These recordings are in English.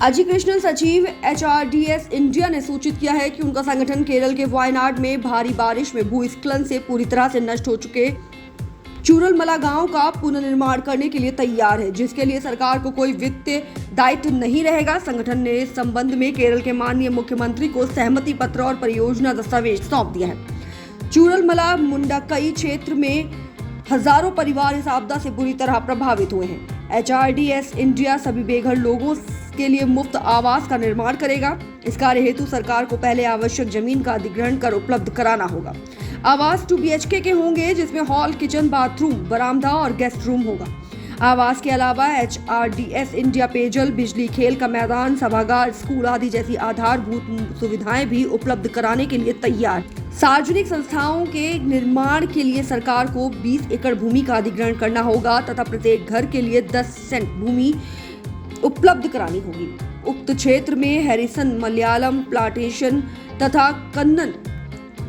अजय कृष्णन, सचिव एचआरडीएस इंडिया ने सूचित किया है कि उनका संगठन केरल के वायनाड में भारी बारिश में भूस्खलन से पूरी तरह से नष्ट हो चुके चूरलमला गांव का पुनर्निर्माण करने के लिए तैयार है, जिसके लिए सरकार को कोई वित्तीय दायित्व नहीं रहेगा। संगठन ने इस संबंध में केरल के माननीय मुख्यमंत्री को सहमति पत्र और परियोजना दस्तावेज सौंप दिया है। चूरलमला मुंडाकई क्षेत्र में हजारों परिवार इस आपदा से बुरी तरह प्रभावित हुए हैं। एचआरडीएस इंडिया सभी बेघर लोगों के लिए मुफ्त आवास का निर्माण करेगा। इस कार्य हेतु सरकार को पहले आवश्यक जमीन का अधिग्रहण कर उपलब्ध कराना होगा। आवास 2 BHK के होंगे, जिसमें हॉल, किचन, बाथरूम, बरामदा और गेस्ट रूम होगा। आवास के अलावा एचआरडीएस इंडिया पेयजल, बिजली, खेल का मैदान, सभागार, स्कूल आदि जैसी आधारभूत सुविधाएं भी उपलब्ध कराने के लिए तैयार। सार्वजनिक संस्थाओं के निर्माण के लिए सरकार को 20 एकड़ भूमि का अधिग्रहण करना होगा तथा प्रत्येक घर के लिए 10 सेंट भूमि उपलब्ध करानी होगी। उक्त क्षेत्र में हैरिसन, मलयालम प्लांटेशन तथा कन्नन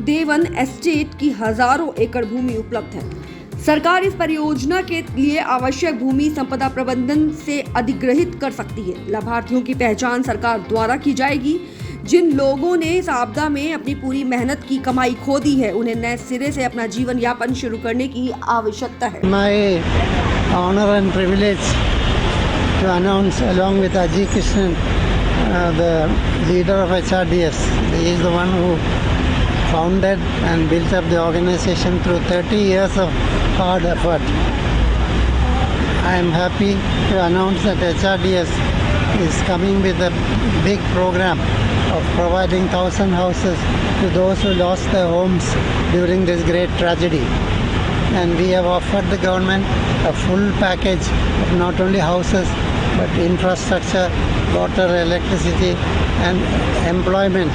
देवन एस्टेट की हजारों एकड़ भूमि उपलब्ध है। सरकार इस परियोजना के लिए आवश्यक भूमि संपदा प्रबंधन से अधिग्रहित कर सकती है। लाभार्थियों की पहचान सरकार द्वारा की जाएगी। जिन लोगों ने इस आपदा में अपनी पूरी मेहनत की कमाई खो दी है, उन्हें नए सिरे से अपना जीवन यापन शुरू करने की आवश्यकता है। My honor and privilege to announce along with Ajay Krishnan, the leader of HRDS. He is the one who founded and built up the organization through 30 years of hard effort. I am happy to announce that HRDS is coming with a big program of providing 1,000 houses to those who lost their homes during this great tragedy. And we have offered the government a full package of not only houses but infrastructure, water, electricity and employment,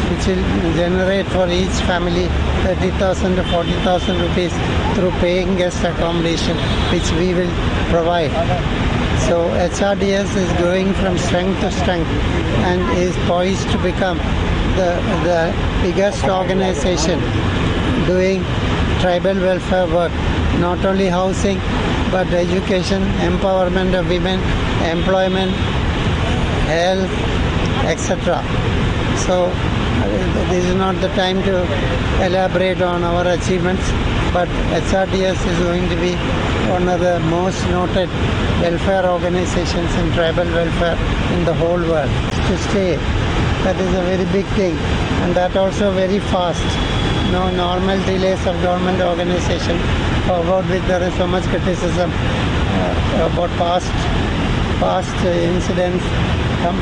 which will generate for each family 30,000 to 40,000 rupees through paying guest accommodation, which we will provide. So HRDS is growing from strength to strength and is poised to become the biggest organization doing tribal welfare work, not only housing but education, empowerment of women, employment, health, etc. So this is not the time to elaborate on our achievements, but HRDS is going to be one of the most noted welfare organizations in tribal welfare in the whole world. To stay, that is a very big thing, and that also very fast. No normal delays of government organization, about which there is so much criticism about past incidents.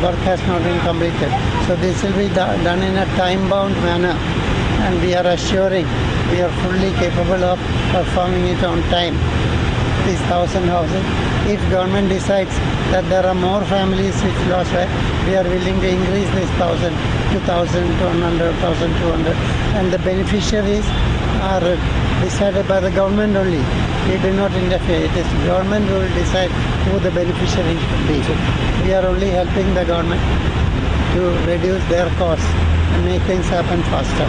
Work has not been completed. So this will be done in a time-bound manner, and we are assuring we are fully capable of performing it on time. These 1,000 houses. If government decides that there are more families which lost, we are willing to increase this 1,000 to 1,200, 1,200, and the beneficiaries are decided by the government only. We do not interfere. It is government who will decide who the beneficiary should be. We are only helping the government to reduce their costs and make things happen faster.